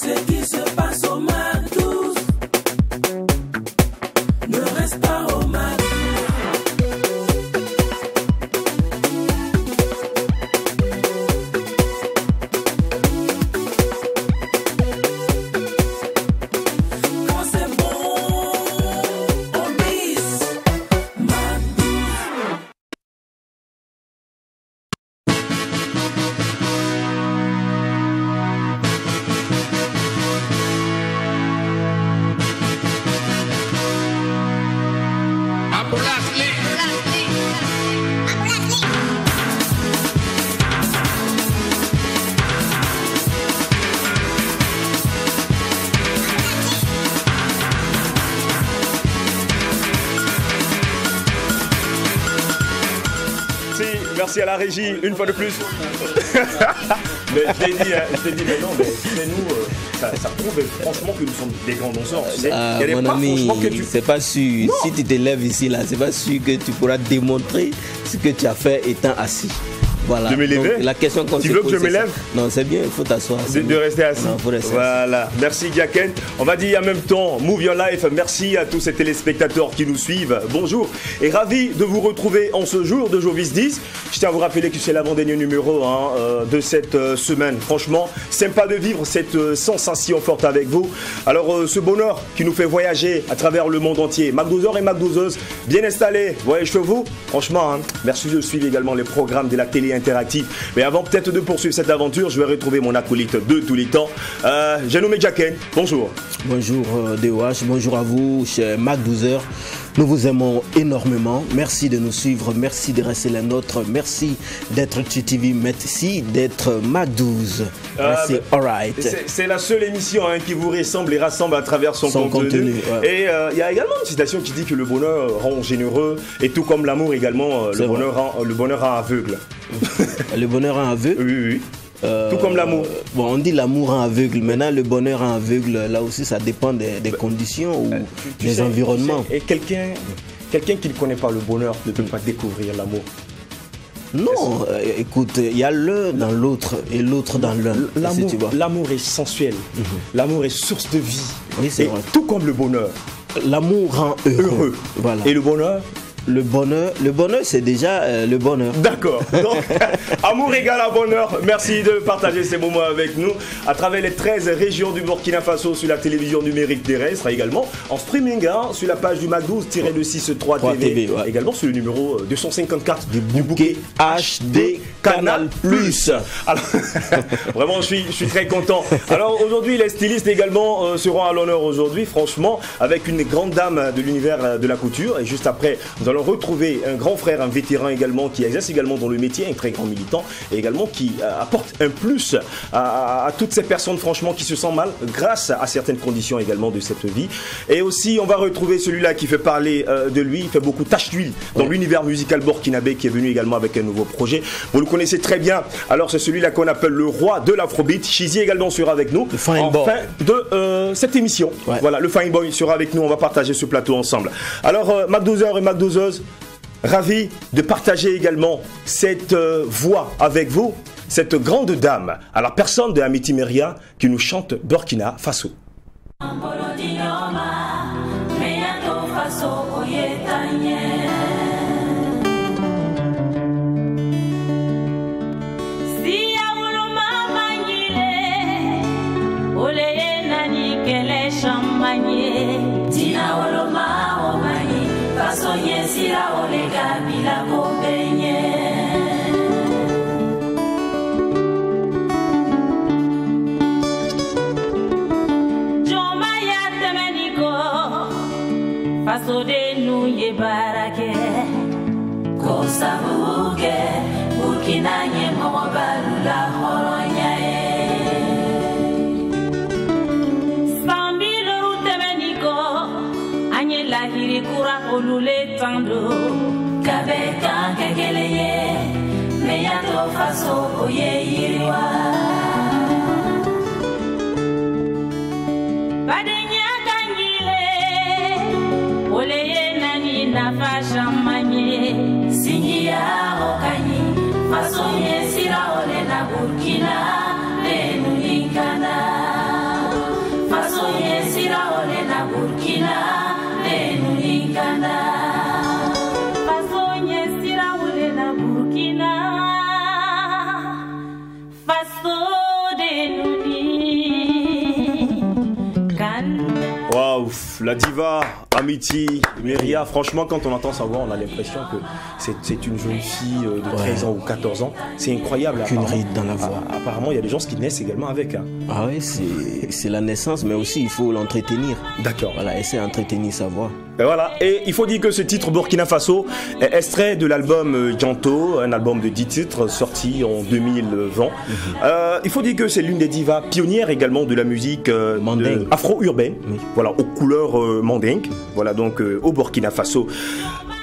Ce qui se passe au MAC12 ne reste pas au MAC. Quand c'est bon, on bise. MAC12. Si, merci à la régie, une fois de plus. Mais je t'ai dit, mais non, mais c'est nous, ça prouve franchement que nous sommes des grands danseurs. Tu sais. Il y a Mon des pas ami, franchement que tu... c'est pas sûr. Non. Si tu te lèves ici, là, c'est pas sûr que tu pourras démontrer ce que tu as fait étant assis. Voilà. De me lever? Donc, la question qu'on Tu se veux que pose, je me c'est ça. lève? Non, c'est bien, il faut t'asseoir. De rester assis. Non, faut rester Voilà. Merci Jacken. On va dire en même temps, Move Your Life. Merci à tous ces téléspectateurs qui nous suivent. Bonjour et ravi de vous retrouver en ce jour de Jovis 10. Je tiens à vous rappeler que c'est l'avant-dernier numéro de cette semaine. Franchement, sympa de vivre cette sensation forte avec vous. Alors, ce bonheur qui nous fait voyager à travers le monde entier. MAC12 et MAC12, bien installés. Voyez, chez vous. Franchement, merci de suivre également les programmes de la télé interactive. Mais avant peut-être de poursuivre cette aventure, je vais retrouver mon acolyte de tous les temps. J'ai nommé Jacken. Bonjour. Bonjour DOH, bonjour à vous, chers MAC12. Nous vous aimons énormément. Merci de nous suivre, merci de rester les nôtres, merci d'être TTV, merci d'être MAC12. C'est alright. C'est la seule émission qui vous ressemble et rassemble à travers son contenu. Ouais. Et il y a également une citation qui dit que le bonheur rend généreux et tout comme l'amour également, le bonheur rend aveugle. Le bonheur rend aveugle? Oui, oui. Tout comme l'amour. Bon, on dit l'amour rend aveugle. Maintenant, le bonheur rend aveugle. Là aussi, ça dépend des conditions ou des environnements. Et quelqu'un qui ne connaît pas le bonheur ne peut pas découvrir l'amour. Non, écoute, il y a l'un dans l'autre et l'autre dans l'un. L'amour est sensuel. L'amour est source de vie. Oui, c'est vrai. Tout comme le bonheur. L'amour rend heureux. Voilà. Et le bonheur? Le bonheur c'est déjà le bonheur. D'accord. Donc, amour égale à bonheur. Merci de partager ces moments avec nous à travers les 13 régions du Burkina Faso sur la télévision numérique terrestre, également en streaming sur la page du MAC12-63 TV, ouais. Également sur le numéro 254 du bouquet HD Canal+. Alors, vraiment, je suis très content. Alors aujourd'hui, les stylistes également seront à l'honneur aujourd'hui, franchement, avec une grande dame de l'univers de la couture. Et juste après, nous allons retrouver un grand frère, un vétéran également, qui exerce également dans le métier, un très grand militant, et également qui apporte un plus à toutes ces personnes, franchement, qui se sentent mal grâce à certaines conditions également de cette vie. Et aussi, on va retrouver celui-là qui fait parler de lui, il fait beaucoup tache d'huile dans l'univers musical burkinabé, qui est venu également avec un nouveau projet. Vous le connaissez très bien. Alors, c'est celui-là qu'on appelle le roi de l'afrobeat. Shizy également sera avec nous en fin de cette émission. Ouais. Voilà, le Fine Boy sera avec nous. On va partager ce plateau ensemble. Alors, MAC12 et MAC12, ravi de partager également cette voix avec vous, cette grande dame à la personne de Amity Meria qui nous chante Burkina Faso. Faso de nou ye barake ko sabuke Burkina nye mama balula horonya Sambi le temeniko anye lahiri kura olule tando kabe kan kekeleye meyato faso oye yiriwa Fashamanye Singia Okani Fasonye Sira Olena Burkina Benulikana la diva Amity Meria, franchement, quand on entend sa voix, on a l'impression que c'est une jeune fille de 13 ans ou 14 ans. C'est incroyable. Qu'une ride dans la voix. Apparemment, il y a des gens qui naissent également avec. Hein. Ah oui, c'est la naissance, mais aussi il faut l'entretenir. D'accord. Voilà, essayer d'entretenir sa voix. Et voilà, et il faut dire que ce titre Burkina Faso est extrait de l'album Djanto, un album de 10 titres sorti en 2020. Il faut dire que c'est l'une des divas pionnières également de la musique afro-urbaine, voilà, aux couleurs mandingues, voilà donc au Burkina Faso.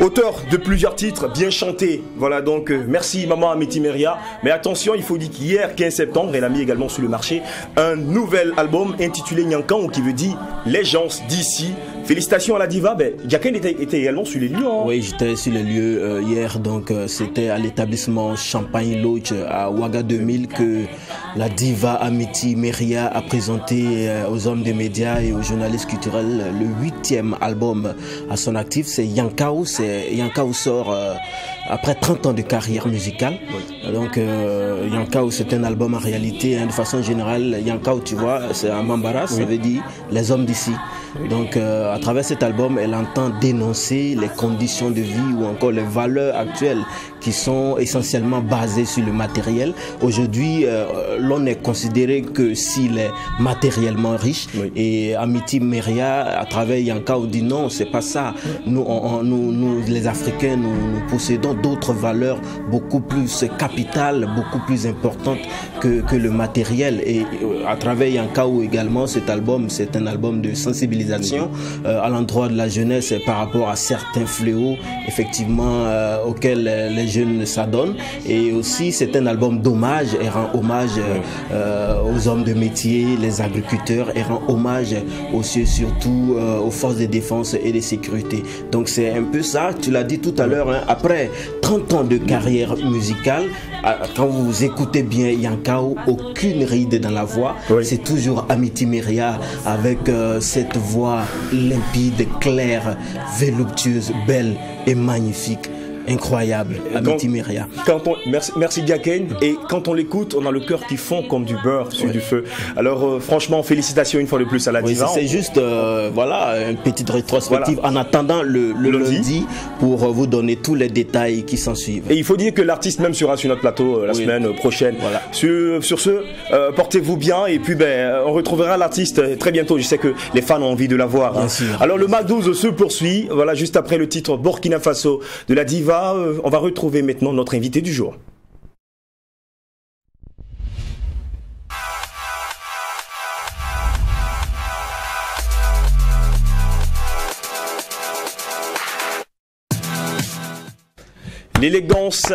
Auteur de plusieurs titres, bien chanté. Voilà donc merci maman Amity Meria. Mais attention, il faut dire qu'hier 15 septembre, elle a mis également sur le marché un nouvel album intitulé Nyankan, qui veut dire les gens d'ici. Félicitations à la diva. Jacqueline était également sur les lieux. Hein. Oui, j'étais sur les lieux hier, donc c'était à l'établissement Champagne Lodge à Ouaga 2000 que la diva Amity Meria a présenté aux hommes des médias et aux journalistes culturels le 8e album à son actif. C'est Yankao. Yankao sort après 30 ans de carrière musicale. Donc Yankao, c'est un album en réalité, hein, de façon générale. Yankao, tu vois, c'est un Bambara, ça veut dire les hommes d'ici. Donc à travers cet album, elle entend dénoncer les conditions de vie ou encore les valeurs actuelles qui sont essentiellement basées sur le matériel. Aujourd'hui, l'on est considéré que s'il est matériellement riche. Et Amity Meria, à travers Yankao, dit non, c'est pas ça. Nous, les Africains, nous possédons d'autres valeurs beaucoup plus capitales, beaucoup plus importantes que le matériel. Et à travers Yankao également, cet album, c'est un album de sensibilisation à l'endroit de la jeunesse par rapport à certains fléaux effectivement auxquels les jeunes s'adonnent. Et aussi c'est un album d'hommage, et rend hommage aux hommes de métier, les agriculteurs, et rend hommage aussi surtout aux forces de défense et de sécurité. Donc c'est un peu ça, tu l'as dit tout à l'heure, hein, après 30 ans de carrière musicale, quand vous écoutez bien Yankao, aucune ride dans la voix, c'est toujours Amity Meria avec cette voix limpide, claire, voluptueuse, belle et magnifique. Incroyable, Amity Meria. Merci Jacqueline. Et quand on l'écoute, on a le cœur qui fond comme du beurre sur du feu. Alors franchement, félicitations une fois de plus à la diva. C'est juste voilà, une petite rétrospective en attendant le lundi pour vous donner tous les détails qui s'en suivent. Et il faut dire que l'artiste même sera sur notre plateau la semaine prochaine. Voilà. Sur ce, portez-vous bien et puis on retrouvera l'artiste très bientôt. Je sais que les fans ont envie de la voir. Hein. Alors le MAC 12 se poursuit. Voilà, juste après le titre Burkina Faso de la diva. On va retrouver maintenant notre invité du jour. L'élégance.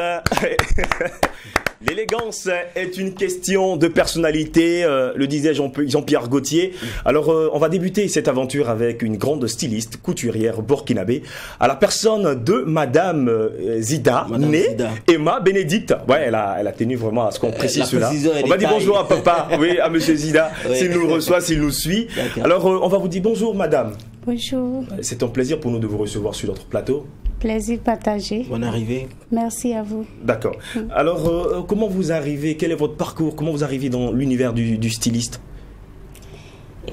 L'élégance est une question de personnalité, le disait Jean-Pierre Gauthier. Alors, on va débuter cette aventure avec une grande styliste, couturière burkinabé, à la personne de Madame Zida, née Emma Bénédicte. Ouais, elle a tenu vraiment à ce qu'on précise cela. On va dire bonjour à papa, oui, à Monsieur Zida, s'il nous reçoit, s'il nous suit. Alors, on va vous dire bonjour, Madame. Bonjour. C'est un plaisir pour nous de vous recevoir sur notre plateau. Plaisir partagé. Bonne arrivée. Merci à vous. D'accord. Alors, comment vous arrivez, quel est votre parcours, comment vous arrivez dans l'univers du styliste?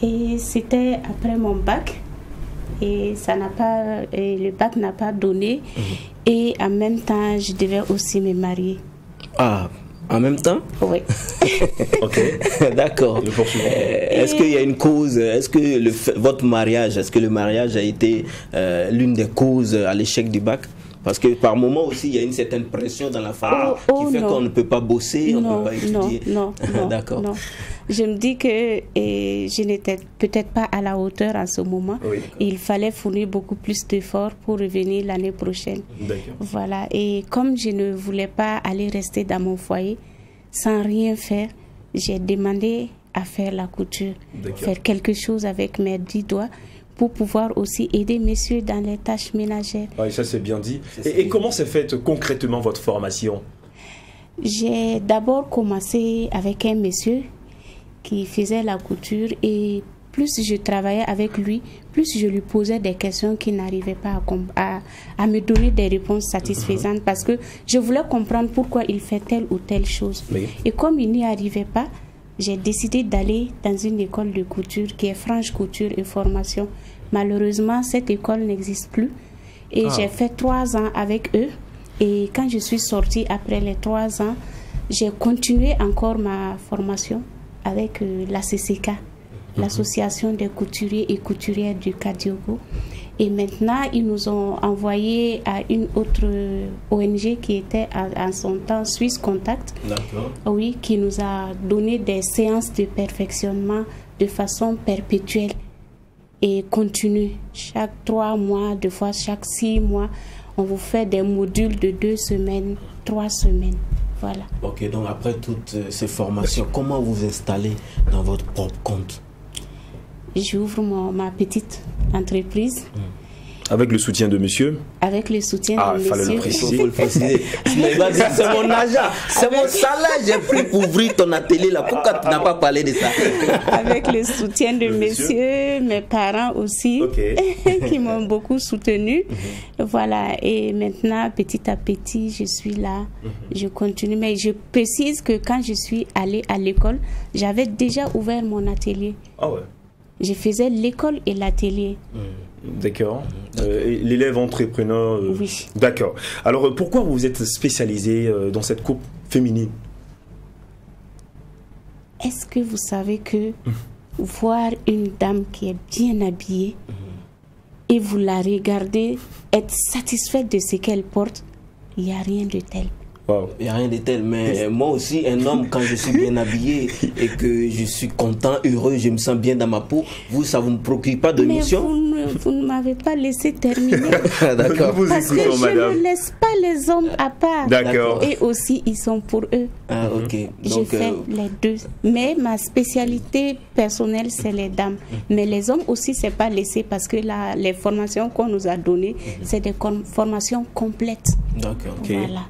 Et c'était après mon bac. Et le bac n'a pas donné. Et en même temps, je devais aussi me marier. Ah, en même temps? Oui. Ok. D'accord. Est-ce qu'il y a une cause? Est-ce que votre mariage, est-ce que le mariage a été l'une des causes à l'échec du bac? Parce que par moment aussi, il y a une certaine pression dans la famille qui fait qu'on ne peut pas bosser, on ne peut pas étudier. Non. D'accord. Non. Je me dis que je n'étais peut-être pas à la hauteur en ce moment. Oui. Il fallait fournir beaucoup plus d'efforts pour revenir l'année prochaine. Voilà. Et comme je ne voulais pas aller rester dans mon foyer sans rien faire, j'ai demandé à faire la couture, faire quelque chose avec mes 10 doigts pour pouvoir aussi aider messieurs dans les tâches ménagères. Oui, ça c'est bien dit. Et comment s'est faite concrètement votre formation? J'ai d'abord commencé avec un monsieur qui faisait la couture et plus je travaillais avec lui, plus je lui posais des questions qu'il n'arrivait pas à me donner des réponses satisfaisantes parce que je voulais comprendre pourquoi il fait telle ou telle chose. Et comme il n'y arrivait pas, j'ai décidé d'aller dans une école de couture qui est Franche Couture et Formation. Malheureusement, cette école n'existe plus. Et j'ai fait 3 ans avec eux. Et quand je suis sortie après les 3 ans, j'ai continué encore ma formation avec la CCK, l'Association des couturiers et couturières du Kadiogo. Et maintenant, ils nous ont envoyé à une autre ONG qui était en son temps Suisse Contact. D'accord. Oui, qui nous a donné des séances de perfectionnement de façon perpétuelle et continue. Chaque 3 mois, 2 fois chaque 6 mois, on vous fait des modules de 2 semaines, 3 semaines. Voilà. Ok, donc après toutes ces formations, comment vous installez dans votre propre compte? J'ouvre ma petite entreprise. Avec le soutien de monsieur? Avec le soutien de fallait monsieur. le préciser. Il faut le préciser. Sinon, il va dire, c'est mon argent, c'est mon salaire, j'ai pris pour ouvrir ton atelier là. Pourquoi tu n'as pas parlé de ça? Avec le soutien de monsieur, mes parents aussi, qui m'ont beaucoup soutenu. Voilà, et maintenant, petit à petit, je suis là, je continue. Mais je précise que quand je suis allée à l'école, j'avais déjà ouvert mon atelier. Ah ouais. Je faisais l'école et l'atelier. D'accord. L'élève entrepreneur. Oui. D'accord. Alors, pourquoi vous êtes spécialisé dans cette coupe féminine? Est-ce que vous savez que voir une dame qui est bien habillée et vous la regardez, être satisfaite de ce qu'elle porte, il n'y a rien de tel. Wow. Il n'y a rien de tel, mais moi aussi, un homme, quand je suis bien habillé et que je suis content, heureux, je me sens bien dans ma peau, vous, ça ne vous procure pas d'émotion? Mais vous ne m'avez pas laissé terminer. D'accord. Nous vous Parce que écoutons, je madame. ne laisse pas les hommes à part. D'accord. Et aussi, ils sont pour eux. Ah, ok. Je Donc, fais les deux. Mais ma spécialité personnelle, c'est les dames. Mais les hommes aussi, c'est pas laissé parce que les formations qu'on nous a données, c'est des formations complètes. d'accord. Ok. Voilà.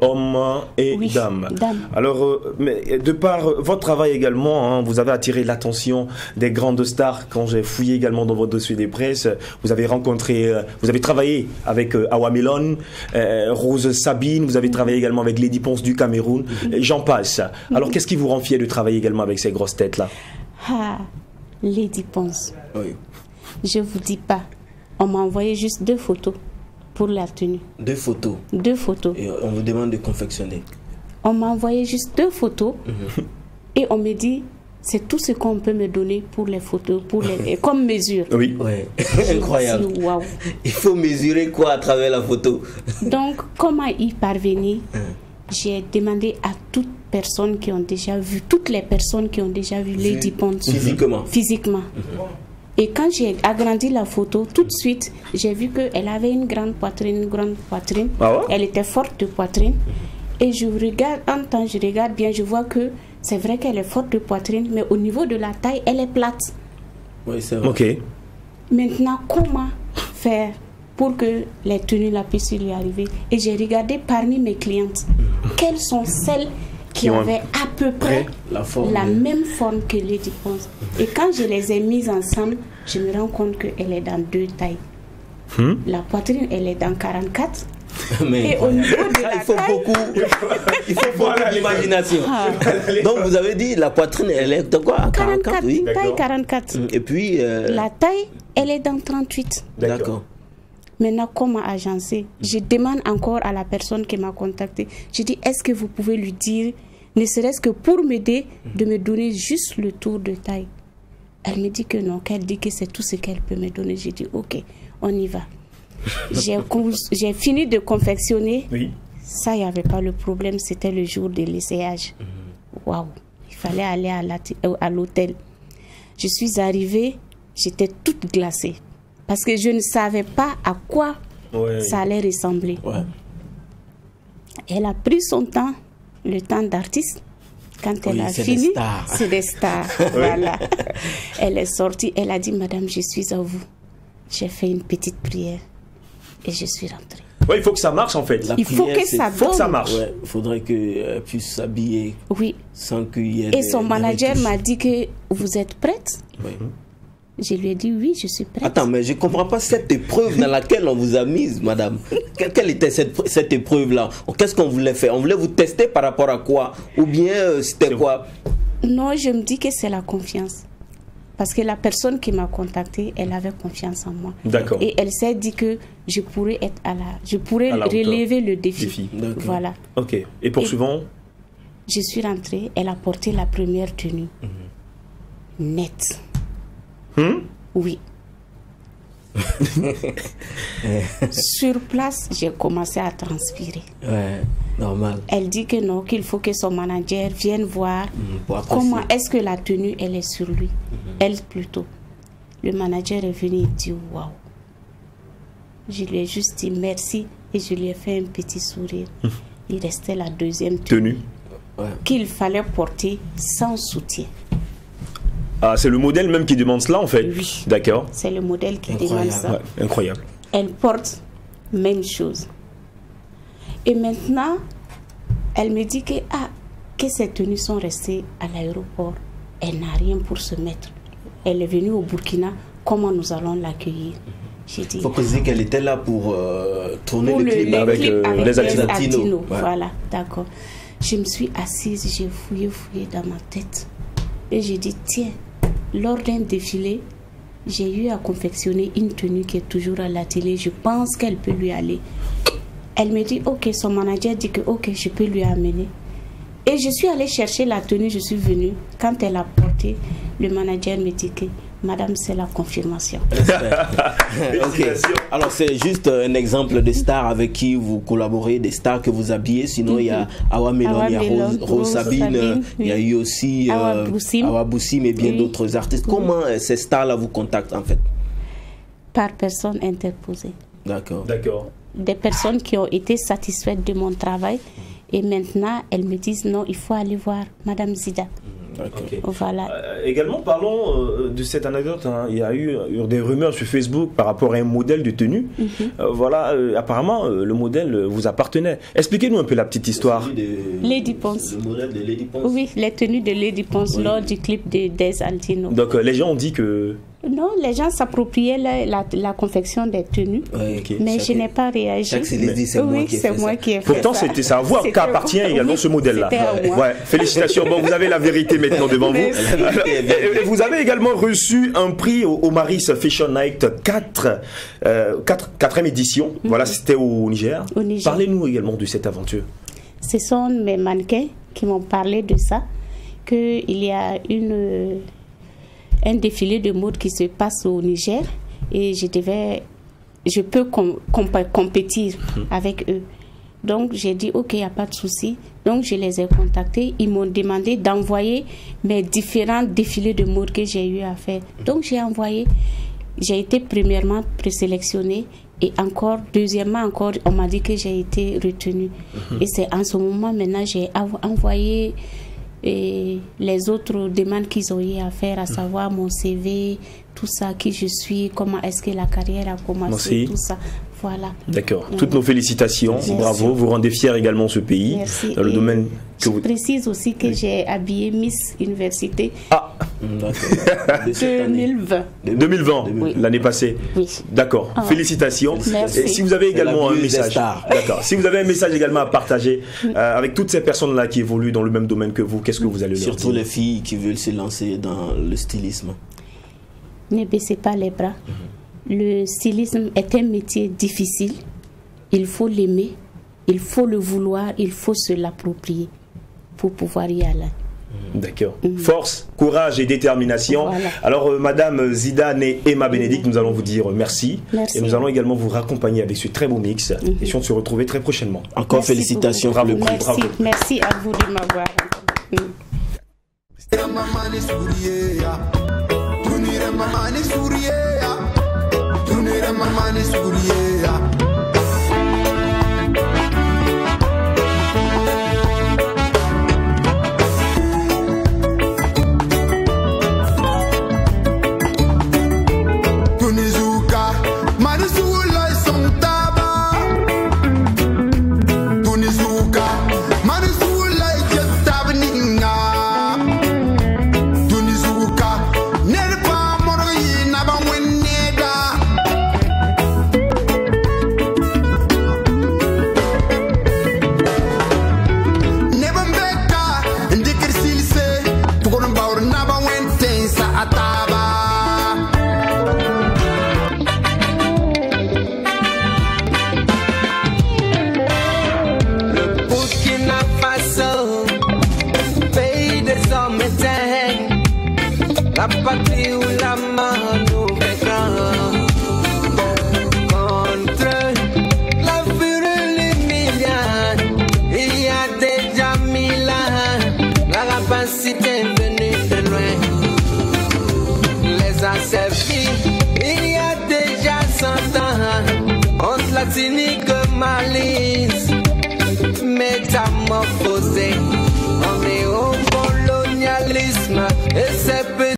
Hommes et Oui, dames. dames. Alors, mais de par votre travail également, hein, vous avez attiré l'attention des grandes stars. Quand j'ai fouillé également dans votre dossier des presses, vous avez rencontré, vous avez travaillé avec Awa Milone, Rose Sabine, vous avez travaillé également avec Lady Ponce du Cameroun, et j'en passe. Alors, qu'est-ce qui vous rend fier de travailler également avec ces grosses têtes-là? Ah, Lady Ponce. Oui. Je vous dis pas. On m'a envoyé juste 2 photos pour la tenue. 2 photos. 2 photos. Et on vous demande de confectionner. On m'a envoyé juste 2 photos et on me dit c'est tout ce qu'on peut me donner pour les photos, comme mesure. Oui. Ouais. Incroyable. Je dis, waouh. Il faut mesurer quoi à travers la photo? Donc, comment y parvenir? J'ai demandé à toutes les personnes qui ont déjà vu Lady Ponce physiquement. Et quand j'ai agrandi la photo, tout de suite, j'ai vu qu'elle avait une grande poitrine. Ah ouais? Elle était forte de poitrine. Et je regarde bien, je vois que c'est vrai qu'elle est forte de poitrine, mais au niveau de la taille, elle est plate. Oui, c'est vrai. Ok. Maintenant, comment faire pour que les tenues là puissent lui arriver? Et j'ai regardé parmi mes clientes, quelles sont celles qui avaient à peu près la même forme que Lady Ponce. Et quand je les ai mises ensemble, je me rends compte qu'elle est dans 2 tailles. La poitrine, elle est dans 44. Mais et au niveau de la il faut taille, beaucoup d'imagination. Donc vous avez dit la poitrine, elle est de quoi? 44, oui. taille 44. Et puis la taille, elle est dans 38. D'accord. Maintenant, comment agencer? Je demande encore à la personne qui m'a contacté. Je dis, est-ce que vous pouvez lui dire, ne serait-ce que pour m'aider, de me donner juste le tour de taille? Elle me dit que non, qu'elle dit que c'est tout ce qu'elle peut me donner. J'ai dit, ok, on y va. J'ai fini de confectionner. Oui. Ça, il n'y avait pas le problème. C'était le jour de l'essayage. Waouh! Il fallait aller à l'hôtel. Je suis arrivée, j'étais toute glacée. Parce que je ne savais pas à quoi ça allait ressembler. Ouais. Elle a pris son temps, le temps d'artiste. Quand elle a fini, c'est des stars. Voilà. Elle est sortie, elle a dit, Madame, je suis à vous. J'ai fait une petite prière et je suis rentrée. Ouais, il faut que ça marche en fait. Il faut que ça donne. Ça marche. Ouais, il faudrait qu'elle puisse s'habiller sans qu'il y ait Et son manager m'a dit que vous êtes prête? Oui. Je lui ai dit oui, je suis prête. Attends, mais je ne comprends pas cette épreuve dans laquelle on vous a mise, madame. Quelle était cette épreuve-là? Qu'est-ce qu'on voulait faire? On voulait vous tester par rapport à quoi? Ou bien c'était quoi? Non, je me dis que c'est la confiance. Parce que la personne qui m'a contactée, elle avait confiance en moi. D'accord. Et elle s'est dit que je pourrais relever le défi. Voilà. Ok. Et poursuivant? Je suis rentrée, elle a porté la première tenue. Nette. Oui. Sur place, j'ai commencé à transpirer. Ouais, normal. Elle dit que non, qu'il faut que son manager vienne voir comment est-ce que la tenue, elle est sur lui. Elle plutôt. Le manager est venu et dit waouh. Je lui ai juste dit merci et je lui ai fait un petit sourire. Il restait la deuxième tenue. Qu'il fallait porter sans soutien. Ah, c'est le modèle même qui demande cela en fait. Oui. D'accord. C'est le modèle qui demande ça. Ouais, incroyable. Elle porte même chose. Et maintenant, elle me dit que ces tenues sont restées à l'aéroport. Elle n'a rien pour se mettre. Elle est venue au Burkina. Comment nous allons l'accueillir? J'ai dit. Il faut préciser qu'elle était là pour tourner pour le clip avec les Latino. Voilà, d'accord. Je me suis assise, j'ai fouillé dans ma tête. Et j'ai dit, tiens, lors d'un défilé, j'ai eu à confectionner une tenue qui est toujours à l'atelier. Je pense qu'elle peut lui aller. Elle me dit, ok, son manager dit que ok, je peux lui amener. Et je suis allée chercher la tenue, je suis venue. Quand elle a porté, le manager me dit que madame, c'est la confirmation. Okay. Alors, c'est juste un exemple de stars avec qui vous collaborez, des stars que vous habillez. Sinon, il y a Awa Melon, il y a Rose Sabine, il y a eu aussi Awa Boussim et bien d'autres artistes. Comment ces stars-là vous contactent en fait? Par personne interposée. D'accord. Des personnes qui ont été satisfaites de mon travail. Et maintenant, elles me disent non, il faut aller voir Madame Zida. Okay. Voilà. Également, parlons de cette anecdote. Hein. Il y a eu des rumeurs sur Facebook par rapport à un modèle de tenue. Voilà, apparemment, le modèle vous appartenait. Expliquez-nous un peu la petite histoire. Lady Ponce. Le modèle de Lady Ponce. Oui, les tenues de Lady Ponce lors du clip de Des Altino. Donc, les gens ont dit que... Non, les gens s'appropriaient la confection des tenues, mais je n'ai pas réagi. C'est moi qui ai fait Pourtant, c'était ça. Vous qu'appartient également ce modèle-là. Ouais, félicitations. Bon, vous avez la vérité maintenant devant vous. Et vous avez également reçu un prix au Maris Fashion Night 4e édition. Voilà, c'était au Niger. Parlez-nous également de cette aventure. Ce sont mes mannequins qui m'ont parlé de ça, qu'il y a un défilé de mode qui se passe au Niger et je peux compétir avec eux. Donc j'ai dit ok, il n'y a pas de souci. Donc je les ai contactés, ils m'ont demandé d'envoyer mes différents défilés de mode que j'ai eu à faire. Donc j'ai envoyé, j'ai été premièrement présélectionnée et deuxièmement on m'a dit que j'ai été retenue. Et c'est en ce moment maintenant j'ai envoyé et les autres demandes qu'ils ont eu à faire, à savoir mon CV, tout ça, qui je suis, comment est-ce que la carrière a commencé, tout ça. Voilà. D'accord. Toutes nos félicitations. Merci. Bravo. Vous rendez fier également ce pays. Merci. Dans le domaine que je précise aussi que j'ai habillé Miss Université 2020. 2020, oui. L'année passée. Oui. D'accord. Félicitations. Merci. Et si vous avez également un message, d'accord. Si vous avez un message également à partager avec toutes ces personnes-là qui évoluent dans le même domaine que vous, qu'est-ce que vous allez leur dire? Surtout les filles qui veulent se lancer dans le stylisme. Ne baissez pas les bras. Le stylisme est un métier difficile. Il faut l'aimer, il faut le vouloir, il faut se l'approprier pour pouvoir y aller. D'accord. Force, courage et détermination. Voilà. Alors, Madame Zida et Emma Bénédicte, nous allons vous dire merci. Et nous allons également vous raccompagner avec ce très beau mix. Et si on se retrouver très prochainement. Encore félicitations. Bravo. Merci à vous de m'avoir. Ataba. Le Burkina Faso, pays des hommes éteints, la patrie où la mort nous bégaye. Contre la fureur humiliante, il y a déjà 1000 ans, la rapacité est venue de loin, les a servis. Il y a déjà 100 ans, entre la cynique malice, métamorphosée, on est au colonialisme et c'est petit.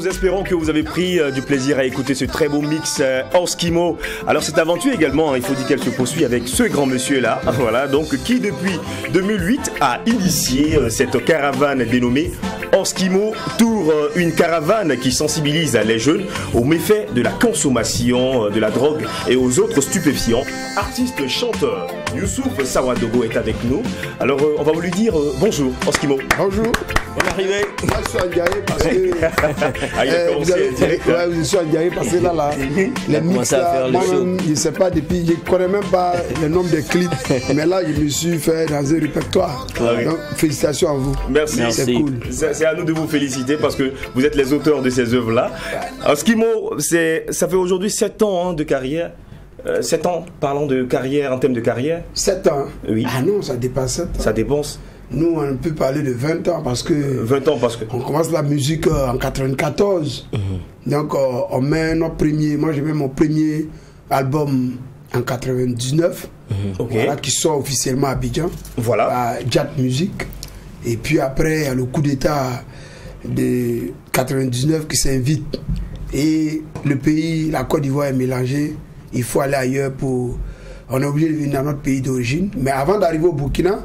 Espérons que vous avez pris du plaisir à écouter ce très beau mix Orskimo. Alors cette aventure également, il faut dire qu'elle se poursuit avec ce grand monsieur là, voilà, donc qui depuis 2008 a initié cette caravane dénommée Orskimo Tour, une caravane qui sensibilise les jeunes aux méfaits de la consommation de la drogue et aux autres stupéfiants. Artiste chanteur Youssouf Sawadogo est avec nous. Alors on va vous lui dire bonjour Orskimo. Bonjour. On est arrivé. Moi je suis endiaillé parce que ah, il a commencé direct. Ouais, je suis endiaillé parce que là les mix là, moi-même, je ne sais pas depuis, je ne connais même pas le nombre de clips, mais là je me suis fait dans un répertoire. Ouais. Donc félicitations à vous. Merci. C'est cool. C'est à nous de vous féliciter parce que vous êtes les auteurs de ces œuvres-là. Orskimo, ça fait aujourd'hui 7 ans de carrière. 7 ans, parlons de carrière, en termes de carrière. 7 ans. Oui. Ah non, ça dépasse 7 ans. Ça dépense. Nous, on peut parler de 20 ans parce que... 20 ans parce que... On commence la musique en 94. Donc, on met notre premier... Moi, j'ai mis mon premier album en 99. Voilà, qui sort officiellement à Abidjan. Voilà. À Jat Music. Et puis après, il y a le coup d'État de 99 qui s'invite. Et le pays, la Côte d'Ivoire est mélangée. Il faut aller ailleurs pour... On est obligé de venir dans notre pays d'origine. Mais avant d'arriver au Burkina...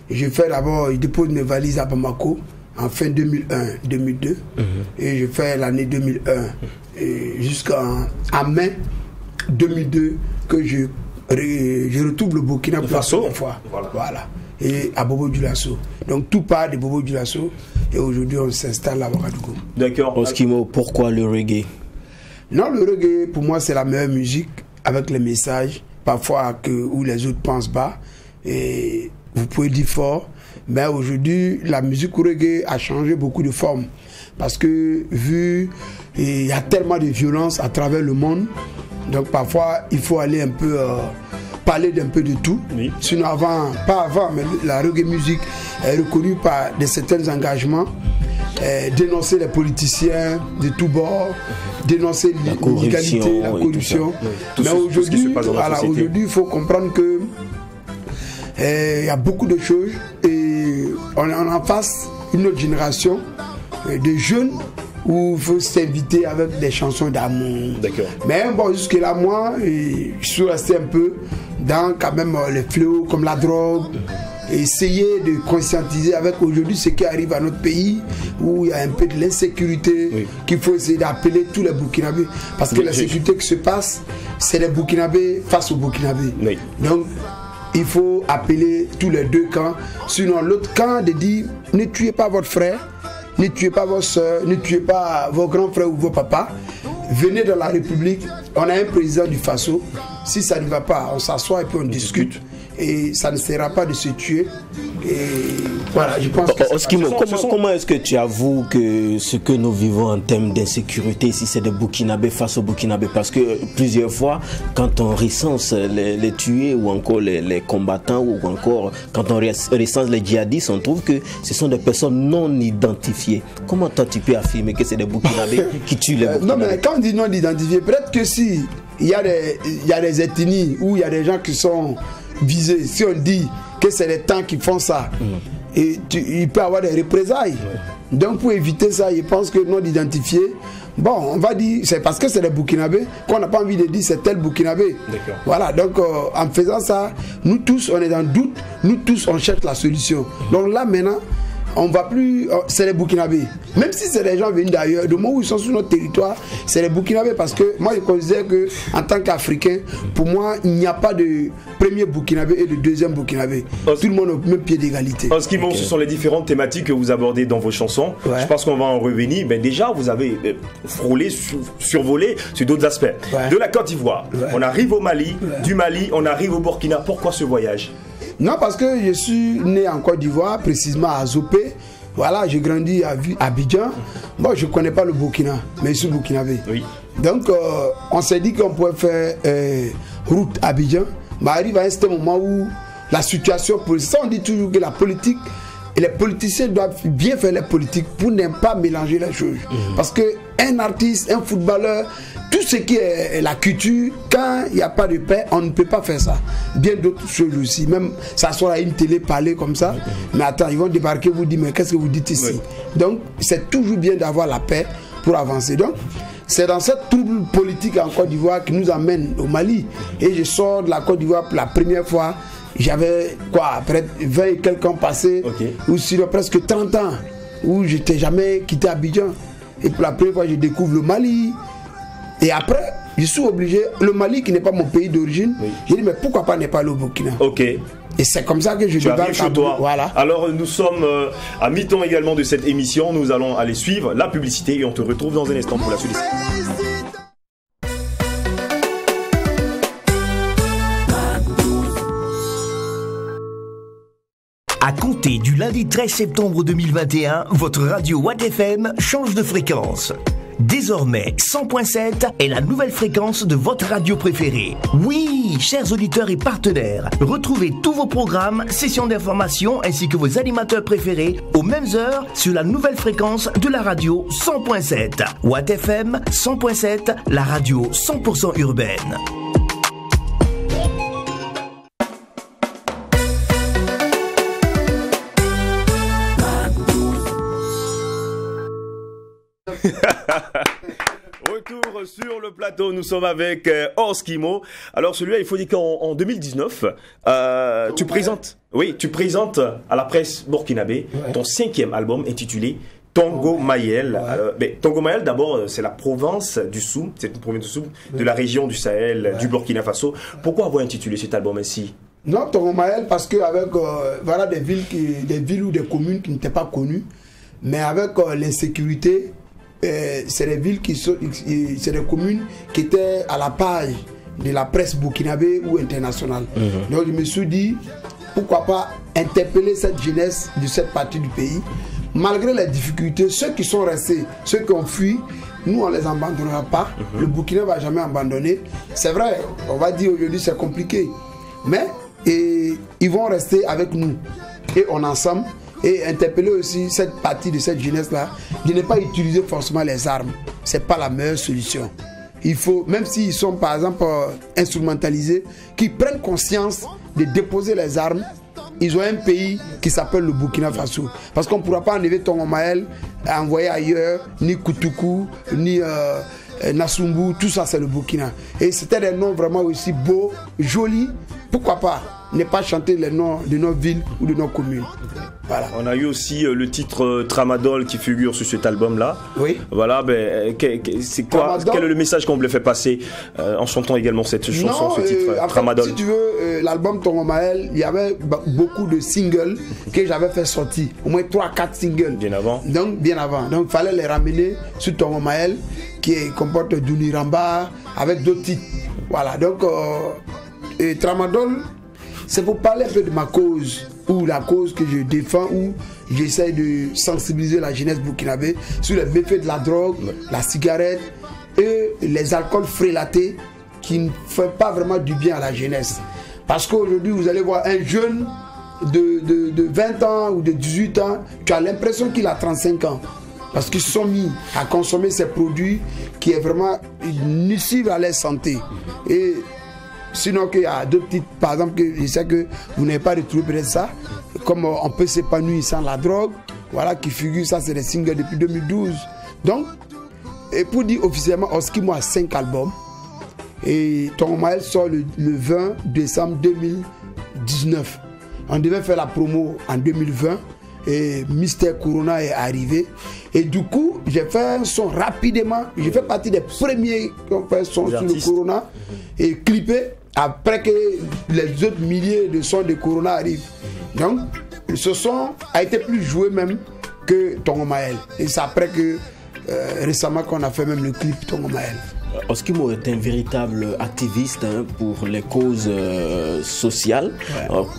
Je fais d'abord, je dépose mes valises à Bamako en fin 2001-2002 et je fais l'année 2001 jusqu'en mai 2002 que je retrouve le Burkina pour la première fois. Voilà. et à Bobo Dioulasso. Donc tout part de Bobo Dioulasso et aujourd'hui on s'installe à Ouagadougou. D'accord. Oskimo, pourquoi le reggae? Non, le reggae pour moi c'est la meilleure musique avec les messages, parfois où les autres pensent bas et vous pouvez dire fort. Mais aujourd'hui, la musique reggae a changé beaucoup de formes. Parce que vu il y a tellement de violence à travers le monde, donc parfois il faut aller un peu parler d'un peu de tout. Oui. Sinon avant, pas avant, mais la reggae musique est reconnue par certains engagements, dénoncer les politiciens de tous bords, dénoncer l'illégalité, la corruption. Oui. Mais aujourd'hui, voilà, il faut comprendre que il y a beaucoup de choses et on est en face une autre génération de jeunes où il faut s'inviter avec des chansons d'amour. Mais bon, jusque là, moi, je suis resté un peu dans quand même les fléaux comme la drogue. Et essayer de conscientiser avec aujourd'hui ce qui arrive à notre pays où il y a un peu de l'insécurité, qu'il faut essayer d'appeler tous les Burkinabés. Parce que l'insécurité qui se passe, c'est les Burkinabés face aux Burkinabés. Donc, il faut appeler tous les deux camps. Sinon, l'autre camp de dire ne tuez pas votre frère, ne tuez pas vos soeurs, ne tuez pas vos grands frères ou vos papas. Venez dans la République. On a un président du Faso. Si ça ne va pas, on s'assoit et puis on discute. Et ça ne sert pas de se tuer. Et voilà, je pense que Oskimo, comment est-ce que tu avoues que ce que nous vivons en termes d'insécurité ici, c'est des Burkinabés face aux Burkinabés? Parce que plusieurs fois, quand on recense les tués ou encore les combattants ou encore quand on recense les djihadistes, on trouve que ce sont des personnes non identifiées. Comment toi tu peux affirmer que c'est des Burkinabés qui tuent les Burkinabés? Non, mais quand on dit non identifiés, peut-être que si il y a des ethnies où il y a des gens qui sont visés, si on dit que c'est les temps qui font ça, et il peut y avoir des représailles. Donc pour éviter ça, je pense que non identifié, bon, on va dire, c'est parce que c'est les Burkinabés qu'on n'a pas envie de dire c'est tel Burkinabé. Voilà, donc en faisant ça, nous tous on est dans le doute, nous tous on cherche la solution. Donc là maintenant, on va plus, c'est les Burkinabés. Même si c'est des gens venus d'ailleurs, du moment où ils sont sur notre territoire, c'est les Burkinabés. Parce que moi je considère que en tant qu'Africain, pour moi, il n'y a pas de premier Burkinabé et de deuxième Burkinabé. Tout le monde au même pied d'égalité. En ce qui ce sont les différentes thématiques que vous abordez dans vos chansons. Je pense qu'on va en revenir. Mais déjà, vous avez frôlé, survolé sur d'autres aspects. De la Côte d'Ivoire, on arrive au Mali. Du Mali, on arrive au Burkina. Pourquoi ce voyage? Non, parce que je suis né en Côte d'Ivoire, précisément à Zopé. Voilà, j'ai grandi à Abidjan. Moi, je ne connais pas le Burkina, mais je suis burkinabé. Donc, on s'est dit qu'on pouvait faire route à Abidjan. Mais arrive à un certain moment où la situation politique, ça on dit toujours que la politique, et les politiciens doivent bien faire la politique pour ne pas mélanger les choses. Parce qu'un artiste, un footballeur, tout ce qui est la culture, quand il n'y a pas de paix, on ne peut pas faire ça. Bien d'autres choses aussi. Même s'asseoir à une télé, parler comme ça. Mais attends, ils vont débarquer, vous dire, mais qu'est-ce que vous dites ici? Donc, c'est toujours bien d'avoir la paix pour avancer. Donc, c'est dans cette trouble politique en Côte d'Ivoire qui nous amène au Mali. Et je sors de la Côte d'Ivoire pour la première fois. J'avais quoi, après 20 et quelques ans passés, ou sur presque 30 ans, où je n'étais jamais quitté Abidjan. Et pour la première fois, je découvre le Mali. Et après, je suis obligé, le Mali qui n'est pas mon pays d'origine, j'ai dit mais pourquoi pas ne pas aller au Burkina? Et c'est comme ça que je débarque chez toi. Voilà. Alors nous sommes à mi-temps également de cette émission. Nous allons aller suivre la publicité et on te retrouve dans un instant pour la suite. À compter du lundi 13 septembre 2021, votre radio Watt FM change de fréquence. Désormais, 100.7 est la nouvelle fréquence de votre radio préférée. Oui, chers auditeurs et partenaires, retrouvez tous vos programmes, sessions d'information ainsi que vos animateurs préférés aux mêmes heures sur la nouvelle fréquence de la radio 100.7. Watt FM 100.7, la radio 100% urbaine. Retour sur le plateau, nous sommes avec Oskimo. Alors celui-là, il faut dire qu'en 2019, tu présentes à la presse burkinabé ton 5e album intitulé Tongo Mayel. Tongo Mayel, d'abord, c'est la province du Soum, c'est une province du Soum, de la région du Sahel, du Burkina Faso. Pourquoi avoir intitulé cet album ainsi? Non, Tongomaël, parce qu'avec voilà, des villes ou des communes qui n'étaient pas connues, mais avec l'insécurité, c'est des villes c'est des communes qui étaient à la page de la presse burkinabé ou internationale. Donc je me suis dit, pourquoi pas interpeller cette jeunesse de cette partie du pays, malgré les difficultés, ceux qui sont restés, ceux qui ont fui, nous on ne les abandonnera pas, le Burkina ne va jamais abandonner. C'est vrai, on va dire aujourd'hui c'est compliqué, mais ils vont rester avec nous et on ensemble. Et interpeller aussi cette partie de cette jeunesse-là de ne pas utiliser forcément les armes. Ce n'est pas la meilleure solution. Il faut, même s'ils sont par exemple instrumentalisés, qu'ils prennent conscience de déposer les armes. Ils ont un pays qui s'appelle le Burkina Faso. Parce qu'on ne pourra pas enlever Tongomaël, envoyer ailleurs, ni Koutoukou, ni Nassumbu, tout ça c'est le Burkina. Et c'était des noms vraiment aussi beaux, jolis. Pourquoi pas ne pas chanter les noms de nos villes ou de nos communes. Voilà. On a eu aussi le titre Tramadol qui figure sur cet album-là. Oui. Voilà, ben, c'est quoi Tramadol. Quel est le message qu'on voulait faire passer en chantant également cette chanson, ce titre Tramadol? Si tu veux, l'album Tongomaël, il y avait beaucoup de singles que j'avais fait sortir. Au moins 3-4 singles. Bien avant. Donc, bien avant. Donc, il fallait les ramener sur Tongomaël qui comporte Duniramba avec d'autres titres. Voilà. Donc, Tramadol, c'est pour parler un peu de ma cause, ou la cause que je défends, où j'essaie de sensibiliser la jeunesse burkinabé sur les méfaits de la drogue, la cigarette et les alcools frélatés qui ne font pas vraiment du bien à la jeunesse. Parce qu'aujourd'hui, vous allez voir un jeune de 20 ans ou de 18 ans, tu as l'impression qu'il a 35 ans. Parce qu'ils sont mis à consommer ces produits qui est vraiment nuisible à leur santé. Et sinon qu'il y a d'autres titres, par exemple, que je sais que vous n'avez pas retrouvé peut-être ça, comme on peut s'épanouir sans la drogue, voilà, qui figure, ça c'est des singles depuis 2012. Donc, et pour dire officiellement, Oskimo a 5 albums, et Tongomaël sort le 20 décembre 2019. On devait faire la promo en 2020, et Mister Corona est arrivé, et du coup, j'ai fait un son rapidement, j'ai fait partie des premiers qui ont fait un son sur le Corona, et clippé, après que les autres milliers de sons de Corona arrivent. Donc, ce son a été plus joué même que Tongomaël. Et c'est après que récemment qu'on a fait même le clip Tongomaël. Oskimo est un véritable activiste pour les causes sociales,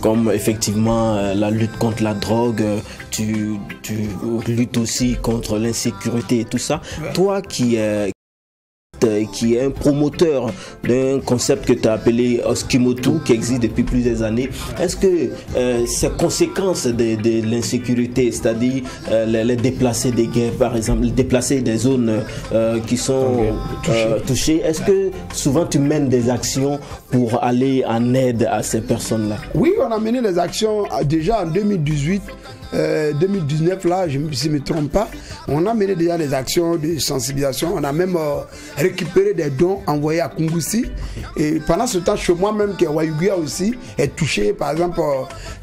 comme effectivement la lutte contre la drogue, tu luttes aussi contre l'insécurité et tout ça. Toi qui est un promoteur d'un concept que tu as appelé Oskimotu, qui existe depuis plusieurs années. Est-ce que ces conséquences de l'insécurité, c'est-à-dire les déplacés des guerres, par exemple, les déplacés des zones qui sont touchées, est-ce que souvent tu mènes des actions pour aller en aide à ces personnes-là? Oui, on a mené des actions déjà en 2018. 2019 là, si je ne me trompe pas, on a mené déjà des actions de sensibilisation. On a même récupéré des dons envoyés à Kungusi. Et pendant ce temps, chez moi-même, qui est Wayuguya aussi, est touché. Par exemple,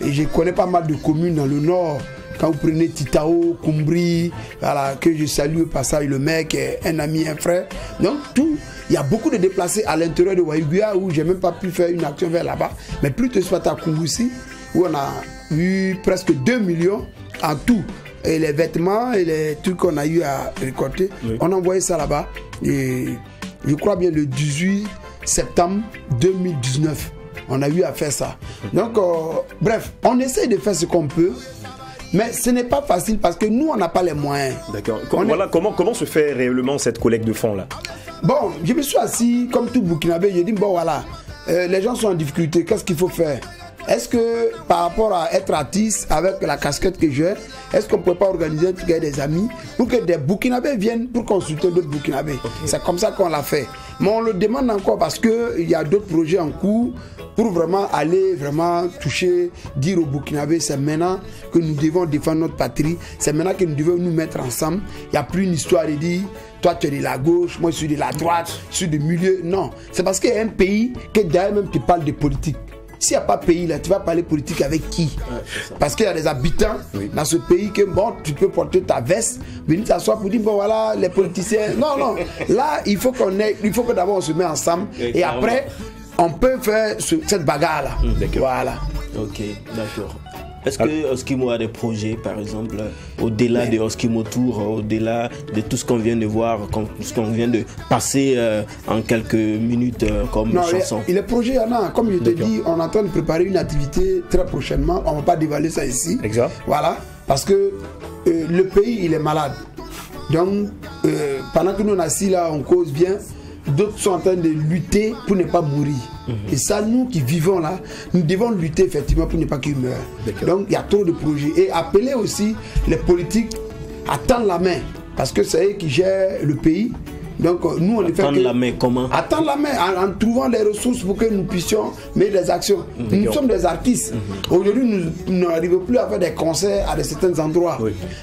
je connais pas mal de communes dans le nord. Quand vous prenez Titao, Kumbri, voilà, que je salue au passage, le mec est un ami, un frère. Donc tout, il y a beaucoup de déplacés à l'intérieur de Wayuguya où j'ai même pas pu faire une action vers là-bas. Mais plutôt soit à Kungusi, où on a eu presque 2 millions en tout. Et les vêtements et les trucs qu'on a eu à récolter, on a envoyé ça là-bas. Et je crois bien le 18 septembre 2019, on a eu à faire ça. Donc, bref, on essaie de faire ce qu'on peut. Mais ce n'est pas facile parce que nous, on n'a pas les moyens. D'accord. Voilà, comment se fait réellement cette collecte de fonds là? Bon, je me suis assis comme tout Burkinabé, je dis bon voilà, les gens sont en difficulté, qu'est-ce qu'il faut faire? Est-ce que par rapport à être artiste avec la casquette que j'ai, est-ce qu'on ne peut pas organiser un truc avec des amis pour que des Burkinabés viennent pour consulter d'autres Burkinabés? C'est comme ça qu'on l'a fait. Mais on le demande encore parce qu'il y a d'autres projets en cours pour vraiment aller vraiment toucher, dire aux Burkinabés, c'est maintenant que nous devons défendre notre patrie, c'est maintenant que nous devons nous mettre ensemble. Il n'y a plus une histoire de dire, toi tu es de la gauche, moi je suis de la droite, je suis du milieu. Non, c'est parce qu'il y a un pays que derrière même qui parle de politique. S'il n'y a pas pays là, tu vas parler politique avec qui? Parce qu'il y a des habitants dans ce pays que bon, tu peux porter ta veste, venir t'asseoir pour dire bon voilà, les politiciens. Non, non. Là, il faut que d'abord on se met ensemble et après, on peut faire cette bagarre-là. Voilà. Ok, d'accord. Est-ce que Oskimo a des projets, par exemple, au-delà de Oskimo Tour, au-delà de tout ce qu'on vient de voir, ce qu'on vient de passer en quelques minutes comme chanson? Les projets, il y en a. Comme je te dis, on est en train de préparer une activité très prochainement. On ne va pas dévoiler ça ici. Exact. Voilà. Parce que le pays, il est malade. Donc, pendant que nous, on est assis là, on cause bien. D'autres sont en train de lutter pour ne pas mourir. Et ça, nous qui vivons là, nous devons lutter effectivement pour ne pas qu'ils meurent. Donc il y a trop de projets. Et appeler aussi les politiques à tendre la main. Parce que c'est eux qui gèrent le pays. Donc nous, on fait attendre la main comment? Attendre la main en trouvant les ressources pour que nous puissions mettre des actions. Nous sommes des artistes. Aujourd'hui, nous n'arrivons plus à faire des concerts à certains endroits.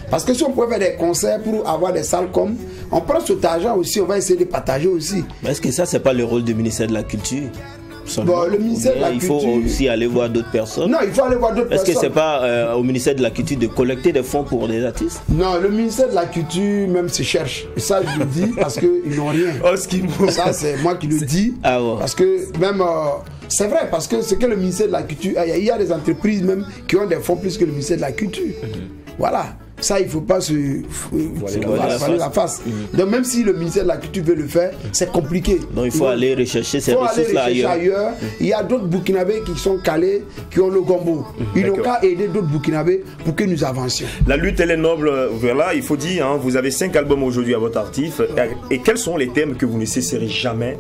Parce que si on pouvait faire des concerts pour avoir des salles comme, on prend cet argent aussi, on va essayer de partager aussi. Mais est-ce que ça, c'est pas le rôle du ministère de la Culture? Bon, le ministère de la Culture, il faut aussi aller voir d'autres personnes. Non, il faut aller voir d'autres personnes. Est-ce que c'est pas au ministère de la Culture de collecter des fonds pour des artistes? Non, le ministère de la Culture même se cherche. Et ça, je le dis parce qu'ils n'ont rien. Ça, c'est moi qui le dis. Ah ouais. Parce que même... c'est vrai, parce que c'est que le ministère de la Culture... Il y a des entreprises même qui ont des fonds plus que le ministère de la Culture. Voilà. Ça, il ne faut pas se voiler la face. Donc même si le ministère de la Culture veut le faire, c'est compliqué. Donc il faut aller rechercher ces ressources-là ailleurs. Il y a d'autres Burkinabés qui sont calés, qui ont le gombo. Ils n'ont qu'à aider d'autres Burkinabés pour que nous avancions. La lutte, elle est noble. Voilà, il faut dire, hein, vous avez 5 albums aujourd'hui à votre actif. Et quels sont les thèmes que vous ne cesserez jamais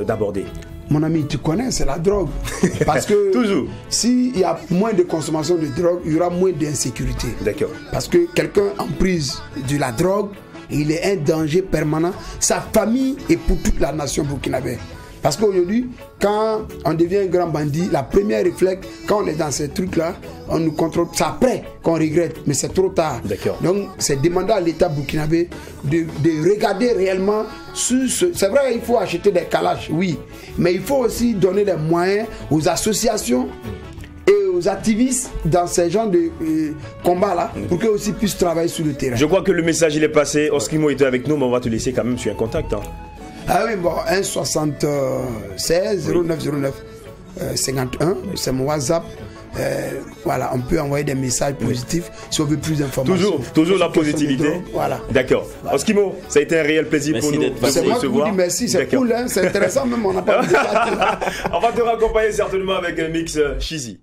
d'aborder? Mon ami, tu connais, c'est la drogue. Parce que toujours. S'il y a moins de consommation de drogue, il y aura moins d'insécurité. D'accord. Parce que quelqu'un en prise de la drogue, il est un danger permanent. Sa famille et pour toute la nation burkinabé. Parce qu'aujourd'hui, quand on devient un grand bandit, la première réflexe, quand on est dans ces trucs-là, on nous contrôle. C'est après qu'on regrette, mais c'est trop tard. Donc, c'est demander à l'État burkinabé de regarder réellement sur ce... C'est vrai, il faut acheter des calaches, oui. Mais il faut aussi donner des moyens aux associations et aux activistes dans ces genres de combats-là pour qu'eux aussi puissent travailler sur le terrain. Je crois que le message, il est passé. Oskimo était avec nous, mais on va te laisser quand même sur un contact. Hein. Ah oui, bon, 176 0909 51, c'est mon WhatsApp. Voilà, on peut envoyer des messages positifs si on veut plus d'informations. Toujours la positivité. Voilà. D'accord. Voilà. Oskimo, ça a été un réel plaisir pour nous. C'est moi qui vous dis merci, c'est cool, hein, c'est intéressant même, on n'a pas de On va te raccompagner certainement avec un mix Cheesy.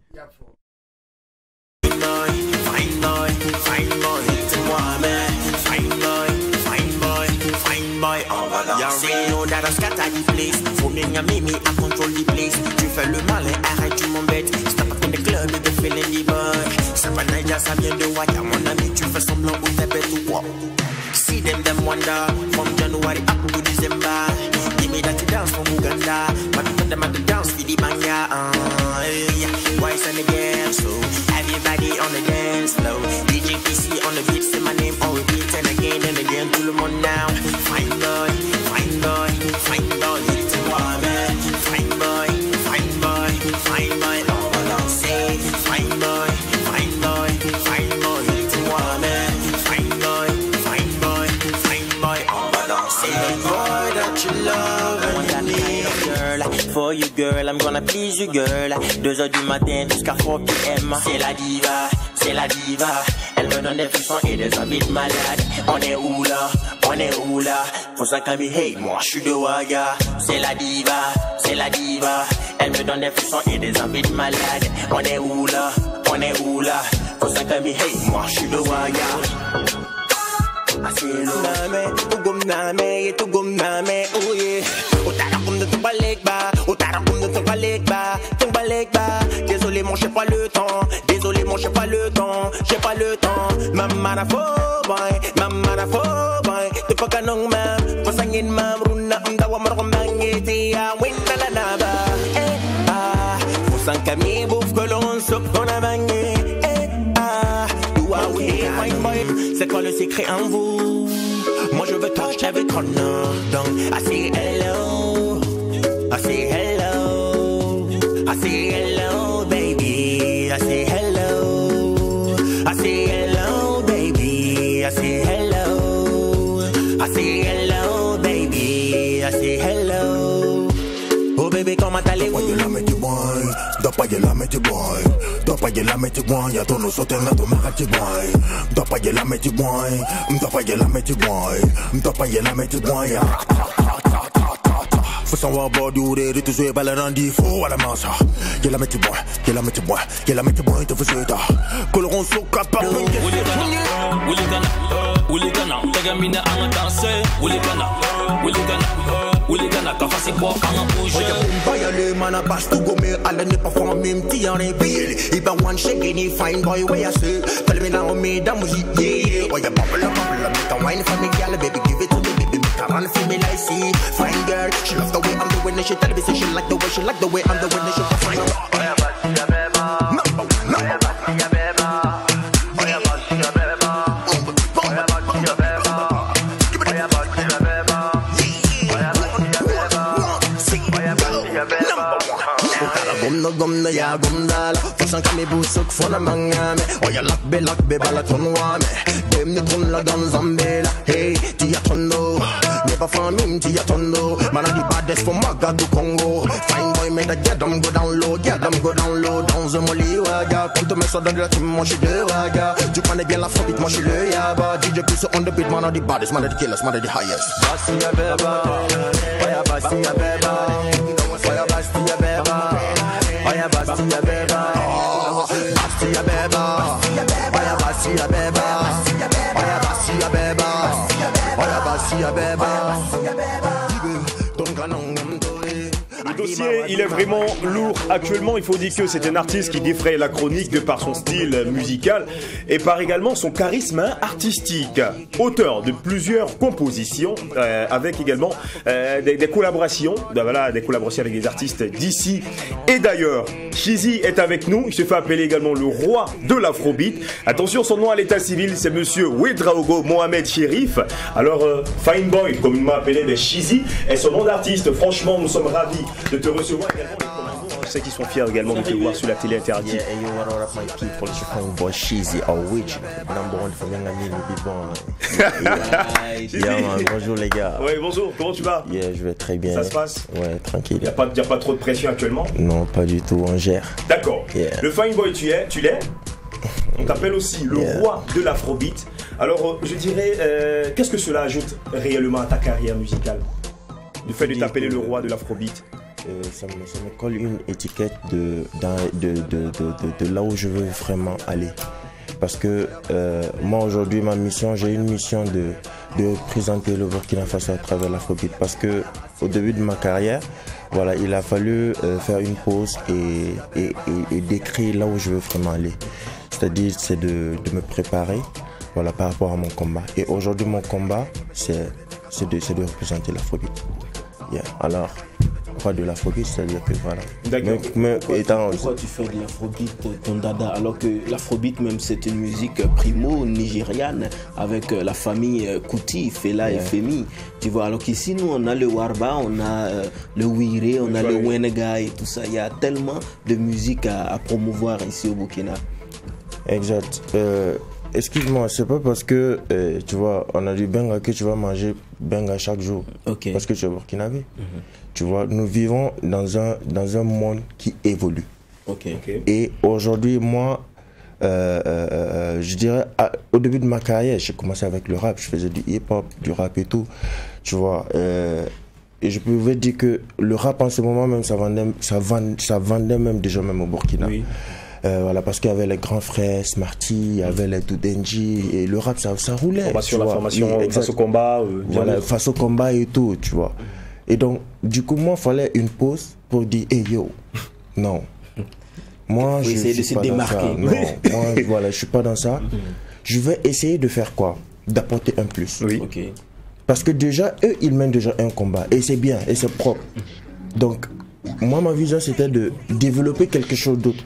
You already know that I scatter the place. Phone ya mimi, I control the place. Tu fais le malin, arrête tu m'embêtes. Stop up in the club et te feeling the bug. Ça va Naija, ça vient de Waya. Mon ami, tu fais semblant ou t'es bête ou quoi? See them wonder. From January up to December. Give me that dance from Uganda. But put them at the dance for the manga. Boys and the girls, so everybody on the dance floor. DJ PC on the beat, say my name on repeat and again tout le monde now. Fine boy, fine boy, fine boy, little woman. Fine boy, fine boy, fine boy, all along say. Fine boy, fine boy, fine boy, little woman. Fine boy, fine boy, fine boy, all along say. The boy that you love and you need. For you girl, I'm gonna please you girl. 2h du matin jusqu'à 4 PM. C'est la diva, c'est la diva. Elle me donne des frissons et des envies de malade. On est où là, on est où là? Faut ça qu'elle me hate, moi je suis de Waga. C'est la diva, c'est la diva. Elle me donne des frissons et des envies de malade. On est où là, on est où là? Faut ça qu'elle me hate, moi je suis de Waga. Asilo name, ugum name, tugum name, oh yeah. Utarakum de ton balek ba, utarakum de ton balek ba, ton balek ba. Désolé mon j'ai pas le temps, désolé mon j'ai pas le temps, j'ai pas le temps. Mama na fo boy, te paka nong mam, pasangin mam runa umdawa maroko mangiti ya winna la naba. Fusang kami bouf que l'on se qu'on a bagné. C'est quoi le secret en vous? Moi je veux touch every corner. Donc I say hello, I say hello, I say hello baby, I say hello, I say hello baby, I say hello, I say hello baby, I say hello. Oh baby comment allez-vous? Dapayela meti boy, dapayela meti boy, ya tono sotenga to magati boy. Dapayela meti boy, dapayela meti boy, dapayela meti boy. Faut savoir border, de toujours pas le rendez-vous à la manche. Y'a la meti boy, y'a la meti boy, y'a la meti boy, te faisait ta. Colorons sous capable. Wuligana, tegamina anga danse. Wuligana, kafasi kwa kama bouge. Oya bumba ya le mana bash to go me ala ne perform même ti en rebelle. Iba one shake any fine boy where I say. Tell me now me da musique yeah. Oya bubble make a wine for me girl baby give it to me baby make a run for me like see. Fine girl, she love the way I'm doing it. She tell me say she like the way I'm doing it. She fine. Oya basi ya beba. Oya basi ya beba. Oya basi ya beba. Oya basi ya beba. Oya basi ya beba. Gumna ya gumdala Fasan kami busuk fona mangame Oya lakbe bala tonwame Dem ni ton la gan zambela Hey, tia tondo Never found him tia tondo Man a the baddest from Maga to Congo Fine boy make the get them go down low Dans un molly waga Quand tu mets ça dans la team moi j'suis de waga Tu connais bien l'afrobeat moi j'suis le yaba DJ plus on the beat man a the baddest Man a the killers, man a the highest Basi ya beba Oya basi ya beba Oya basi ya beba Oya basi ya beba, basi ya beba, oya basi ya beba, oya basi ya beba, oya basi ya beba. Le dossier, il est vraiment lourd actuellement. Il faut dire que c'est un artiste qui défraye la chronique de par son style musical et par également son charisme artistique. Auteur de plusieurs compositions avec également des collaborations, des collaborations avec des artistes d'ici et d'ailleurs. Shizzy est avec nous. Il se fait appeler également le roi de l'afrobeat. Attention, son nom à l'état civil, c'est monsieur Ouedraogo Mohamed Chérif. Alors, Fine Boy, comme il m'a appelé, de Shizzy, et son nom d'artiste. Franchement, nous sommes ravis de te recevoir également. Je sais qu'ils sont fiers également de te voir sur la télé interactive. Yeah, and you want all of my people, it's your Fine Boy Shizzy, original, number one from Yangamini, be born. Yeah, man, bonjour les gars. Ouais, bonjour, comment tu vas? Yeah, je vais très bien. Ça se passe? Ouais, tranquille. Il n'y a pas trop de pression actuellement? Non, pas du tout, on gère. D'accord. Yeah. Le Fine Boy, tu l'es? On t'appelle aussi le roi de l'afrobeat. Alors, je dirais, qu'est-ce que cela ajoute réellement à ta carrière musicale? Le fait de t'appeler le roi de l'afrobeat? Ça me colle une étiquette de là où je veux vraiment aller. Parce que moi aujourd'hui, j'ai une mission de présenter le Burkina Faso à travers l'afrobeat. Parce que au début de ma carrière, voilà, il a fallu faire une pause et décrire là où je veux vraiment aller. C'est-à-dire de me préparer, voilà, par rapport à mon combat. Et aujourd'hui, mon combat, c'est de représenter l'afrobeat. Yeah. Alors, pas de l'afrobeat, c'est-à-dire que voilà. Pourquoi tu fais de l'afrobeat ton dada alors que l'afrobeat même c'est une musique primo nigériane avec la famille Kuti, Fela et Femi. Tu vois, alors qu'ici nous on a le Warba, on a le Wire, on a le Wenega et tout ça. Il y a tellement de musique à promouvoir ici au Burkina. Exact. Excuse-moi, c'est pas parce que tu vois, on a du benga que tu vas manger benga chaque jour. Okay. Parce que tu es burkinabé. Tu vois, nous vivons dans un monde qui évolue. Okay. Et aujourd'hui, moi, je dirais, au début de ma carrière, j'ai commencé avec le rap. Je faisais du hip-hop, du rap et tout. Tu vois, et je pouvais dire que le rap en ce moment même, ça vendait même déjà même au Burkina. Oui. Voilà, parce qu'il y avait les grands frères Smarty, il y avait les Doudenji, et le rap ça roulait. La formation face au combat. Voilà, face au combat et tout, tu vois. Et donc, du coup, moi, il fallait une pause pour dire, hey yo, non. Moi, je suis pas dans ça. Non, moi, voilà, je suis pas dans ça. Je vais essayer de faire quoi? D'apporter un plus. Oui. Okay. Parce que déjà, eux, ils mènent déjà un combat, et c'est bien, et c'est propre. Donc, moi, ma vision, c'était de développer quelque chose d'autre.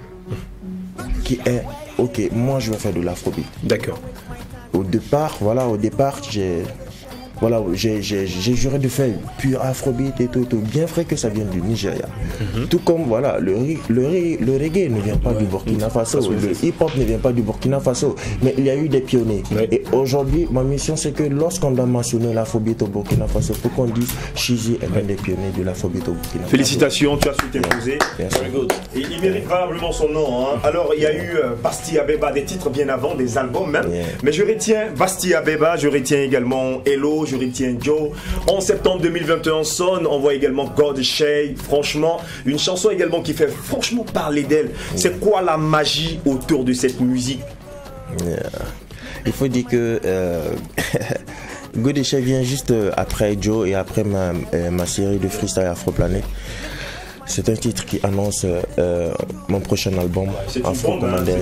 Qui est, ok, moi je vais faire de l'afrobeat. D'accord. Au départ, voilà, j'ai juré de faire pur afrobeat et tout, bien vrai que ça vient du Nigeria. Tout comme voilà, le reggae ne vient pas du Burkina Faso, le hip-hop ne vient pas du Burkina Faso, mais il y a eu des pionniers. Et aujourd'hui, ma mission c'est que lorsqu'on doit mentionner l'afrobeat au Burkina Faso, pour qu'on dise Chizi est l'un des pionniers de l'afrobeat au Burkina Faso. Félicitations, tu as su t'imposer. Et il mérite valablement son nom. Hein. Alors il y a eu Basti Abeba, des titres bien avant, des albums même. Mais je retiens Basti Abeba, je retiens également Hello, je retiens Joe. En septembre 2021 sonne, on voit également God Shay. Franchement, une chanson également qui fait franchement parler d'elle. C'est quoi la magie autour de cette musique? Il faut dire que God Shay vient juste après Joe et après ma série de freestyle Afroplanet. C'est un titre qui annonce mon prochain album, Afro Commander.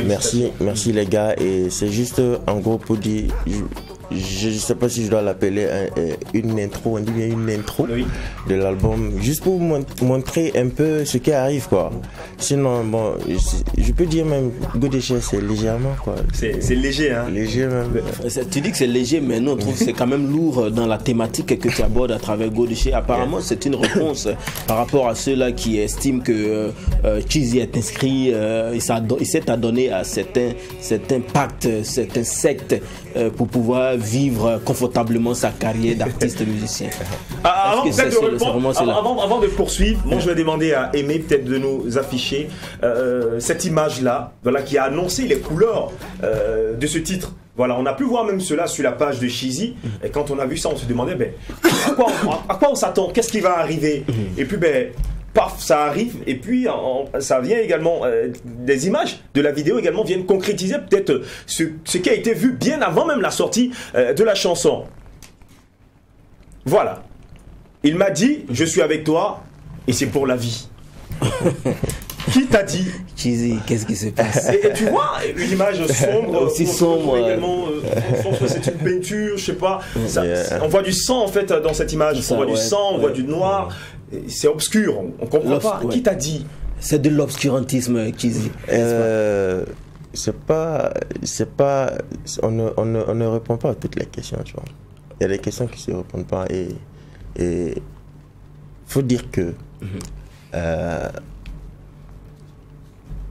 Merci les gars. Et c'est juste en gros pour dire, je ne sais pas si je dois l'appeler une intro, on dit bien une intro de l'album, juste pour montrer un peu ce qui arrive quoi. Sinon bon, je peux dire même God Shay c'est légèrement quoi. C'est léger hein. Léger même. Tu dis que c'est léger, mais nous on trouve que c'est quand même lourd dans la thématique que tu abordes à travers God Shay. Apparemment c'est une réponse par rapport à ceux-là qui estiment que Chizi est inscrit, il s'est adonné à certains pactes, certains sectes pour pouvoir vivre confortablement sa carrière d'artiste musicien. Avant de poursuivre, moi je vais demander à Aimé peut-être de nous afficher cette image-là, voilà, qui a annoncé les couleurs de ce titre. Voilà, on a pu voir même cela sur la page de Chizi. Et quand on a vu ça, on se demandait à quoi on s'attend, qu'est-ce qui va arriver. Et puis paf, ça arrive, et puis ça vient également, des images de la vidéo également viennent concrétiser peut-être ce qui a été vu bien avant même la sortie de la chanson. Voilà. Il m'a dit, je suis avec toi, et c'est pour la vie. Qui t'a dit? Chizi, qu'est-ce qui se passe? Et tu vois, une image sombre, aussi sombre. Également, c'est une peinture, je sais pas. On voit du sang en fait dans cette image. On voit du sang, on voit du noir. C'est obscur, on comprend pas. Qui t'a dit? C'est de l'obscurantisme, Chizi. C'est pas, on ne répond pas à toutes les questions, tu vois. Il y a des questions qui se répondent pas et faut dire que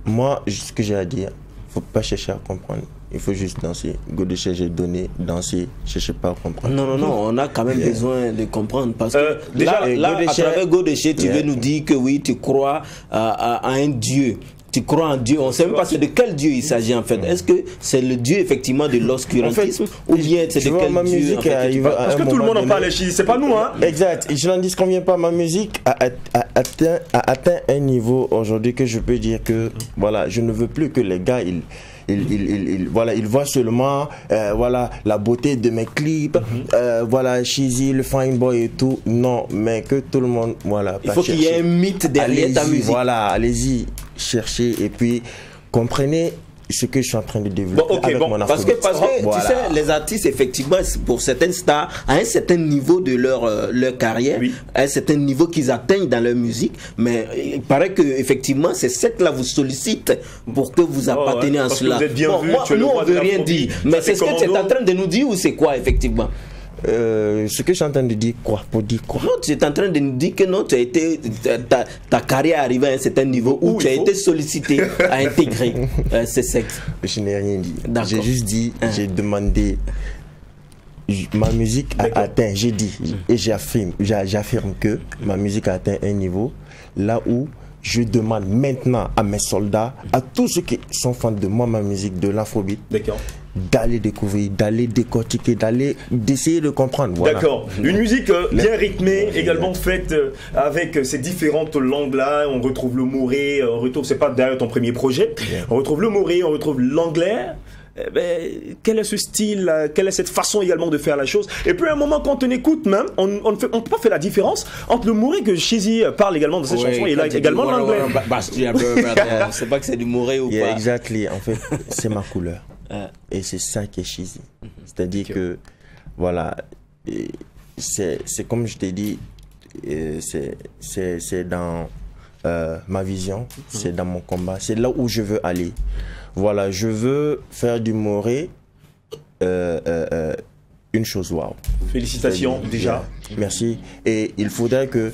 moi, ce que j'ai à dire, faut pas chercher à comprendre. Il faut juste danser. God Shay, j'ai donné, danser, cherchez pas à comprendre. Non, on a quand même besoin de comprendre parce que là à travers God Shay, tu veux nous dire que oui, tu crois à un Dieu. Tu crois en Dieu, on ne sait même pas de quel Dieu il s'agit en fait. Est-ce que c'est le Dieu effectivement de l'obscurantisme ou bien c'est de quel Dieu en fait, parce que tout le monde en parle, c'est pas nous hein. Exact, je n'en dis combien pas, ma musique a atteint un niveau aujourd'hui que je peux dire que voilà, je ne veux plus que les gars ils voient seulement voilà, la beauté de mes clips, voilà, Chizi, le fine boy et tout. Non, mais que tout le monde, voilà. Il faut qu'il y ait un mythe derrière ta musique. Voilà, allez-y, cherchez et puis comprenez ce que je suis en train de développer avec mon afrobeat. Parce que voilà. Tu sais, les artistes, effectivement, pour certaines stars, à un certain niveau de leur carrière, à un certain niveau qu'ils atteignent dans leur musique, mais il paraît que effectivement, ces sectes-là vous sollicitent pour que vous appartenez à cela. Vous êtes bien vu, nous, on ne veut rien dire. Mais c'est ce que tu es en train de nous dire ou c'est quoi, effectivement? Ce que je suis en train de dire quoi? Pour dire quoi? Non, tu es en train de nous dire que non, tu as été, ta carrière est arrivée à un certain niveau où tu as été sollicité à intégrer ces sectes. Je n'ai rien dit. J'ai juste dit, j'ai demandé, ma musique a atteint, j'ai dit, et j'affirme que ma musique a atteint un niveau là où je demande maintenant à mes soldats, à tous ceux qui sont fans de moi, ma musique, de l'afrobeat, d'aller découvrir, d'aller décortiquer, d'essayer de comprendre. Voilà. D'accord. Une musique bien rythmée, également faite avec ces différentes langues-là. On retrouve le moré, on retrouve, c'est pas d'ailleurs ton premier projet, on retrouve le moré, on retrouve l'anglais. Quel est ce style, quelle est cette façon également de faire la chose. Et puis à un moment quand on écoute même, on ne peut pas faire la différence entre le moré que Chizi parle également dans ses chansons et là également l'anglais. C'est pas que c'est du moré ou pas. Exactly, en fait c'est ma couleur. Et c'est ça qui est Chizi. C'est-à-dire que voilà, c'est comme je t'ai dit, c'est dans ma vision, c'est dans mon combat, c'est là où je veux aller. Voilà, je veux faire du moré une chose waouh. Félicitations déjà. Merci. Et il faudrait que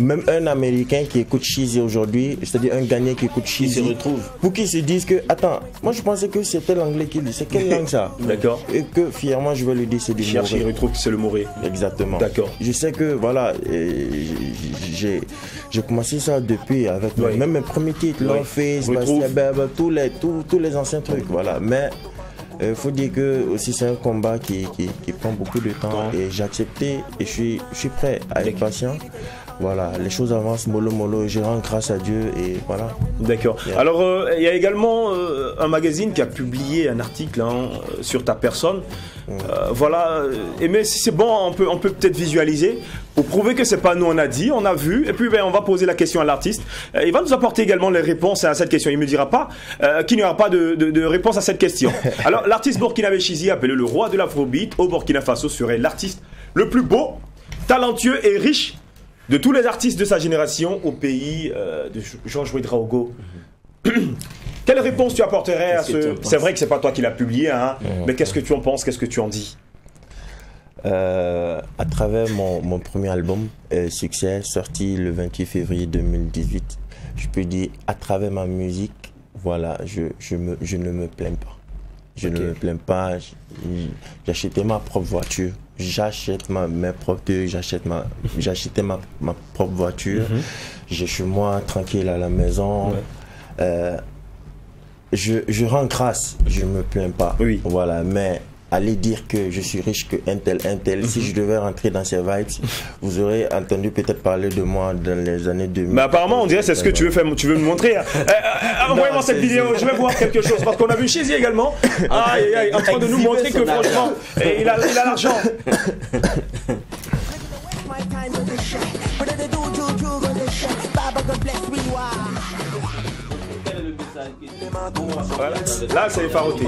même un Américain qui écoute Cheesy aujourd'hui, c'est-à-dire un Ghanéen qui écoute Cheesy, se retrouve. Pour qu'il se dise que, attends, moi je pensais que c'était l'anglais qu'il dit, c'est quelle langue ça? D'accord. Et que fièrement je vais lui dire c'est du Moré. Il retrouve que c'est le Moré. Exactement. D'accord. Je sais que voilà, j'ai commencé ça depuis avec même mes premiers titres, L'Enface, tous les anciens trucs, voilà. Mais il faut dire que aussi c'est un combat qui prend beaucoup de temps et j'ai accepté et je suis prêt à être patient. Voilà, les choses avancent mollo, je rends grâce à Dieu et voilà. D'accord. Alors, il y a également un magazine qui a publié un article sur ta personne. Voilà, mais si c'est bon, on peut peut-être visualiser pour prouver que c'est pas nous on a dit, on a vu. Et puis on va poser la question à l'artiste. Il va nous apporter également les réponses à cette question. Il me dira pas qu'il n'y aura pas de réponse à cette question. Alors, l'artiste burkinabé Cheesy, appelé le roi de l'afrobeat au Burkina Faso, serait l'artiste le plus beau, talentueux et riche de tous les artistes de sa génération au pays de Georges Ouédraogo. Quelle réponse tu apporterais à ce... C'est vrai que c'est pas toi qui l'as publié, mais qu'est-ce que tu en penses, qu'est-ce que tu en dis? À travers mon premier album, Succès, sorti le 28 février 2018, je peux dire, à travers ma musique, voilà, je ne me plains pas. Je ne me plains pas, j'achetais ma propre voiture. J'achète mes propres deux, j'achetais ma propre voiture. J'ai chez moi tranquille à la maison. Je rends grâce, je ne me plains pas. Voilà, mais aller dire que je suis riche que un tel, si je devais rentrer dans ces vibes, vous aurez entendu peut-être parler de moi dans les années 2000. Mais apparemment, on dirait c'est ce que tu veux faire, tu veux me montrer. Envoyez-moi cette vidéo, je vais voir quelque chose, parce qu'on a vu Cheesy également, en train de nous montrer que franchement, il a l'argent. Voilà. Là, c'est effarouté.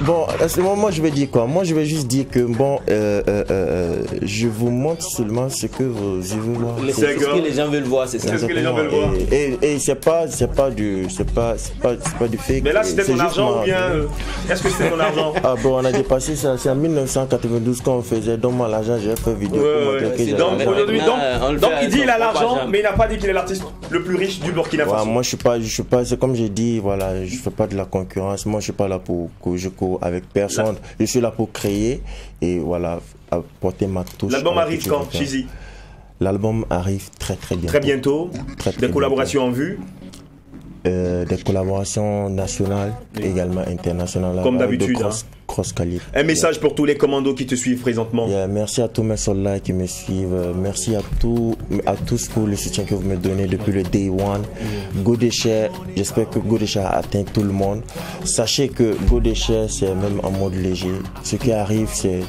Bon, à ce moment, je vais dire quoi? Moi, je vais juste dire que bon, je vous montre seulement ce que vous veulez voir. C'est ce que les gens veulent voir, c'est ça. C'est ce que les gens veulent voir. Et c'est pas du fake. Mais là, c'était ton argent ou bien est-ce que c'était ton argent? Ah bon, on a dépassé ça. C'est en 1992 qu'on faisait. Donne-moi l'argent, j'ai fait vidéo. Donc aujourd'hui, donc il dit il a l'argent, mais il n'a pas dit qu'il est l'artiste le plus riche du Burkina Faso. Moi, je suis pas. C'est comme j'ai dit, voilà, je fais pas de la concurrence. Moi, je suis pas là pour que je cours avec personne. Je suis là pour créer et voilà, apporter ma touche. L'album arrive quand, Cheesy? L'album arrive très bientôt. Très bientôt. Des collaborations en vue? Des collaborations nationales, également internationales. Comme d'habitude. Cross calibre. Un message pour tous les commandos qui te suivent présentement. Merci à tous mes soldats qui me suivent. Merci à tous pour le soutien que vous me donnez depuis le day one. Godécher, j'espère que Godécher a atteint tout le monde. Sachez que Godécher, c'est même en mode léger. Ce qui arrive, c'est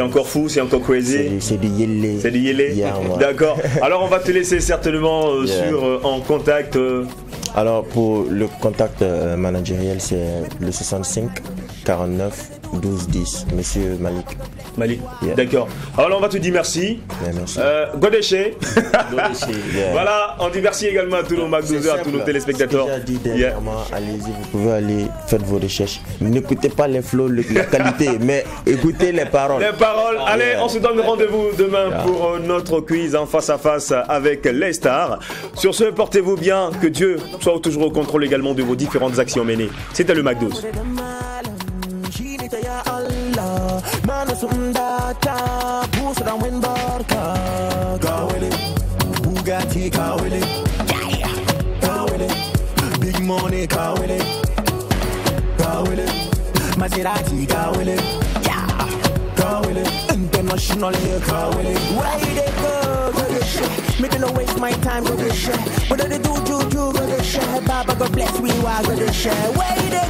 encore fou, c'est encore crazy. C'est du yélé. C'est du yélé. D'accord. Alors on va te laisser certainement en contact. Alors pour le contact managériel, c'est le 65 49 12 10, monsieur Malik. D'accord. Alors on va te dire merci. Merci. Godéché. Voilà, on dit merci également à tous nos Mac 12 heures, à tous nos téléspectateurs. Allez-y, vous pouvez aller faire vos recherches. N'écoutez pas les flows, la qualité, mais écoutez les paroles. Les paroles. Allez, on se donne rendez-vous demain pour notre quiz en face à face avec les stars. Sur ce, portez-vous bien, que Dieu soit toujours au contrôle également de vos différentes actions menées. C'était le Mac 12. Mano sundata, puso da wen barka. Kawele, Bugatti kawele, kawele, big money kawele, kawele, Maserati kawele, kawele, international kawele. Where they go to shit? Me don't waste my time go to shit. What do they do, go to shit? Baba God bless we, why go to shit? Where they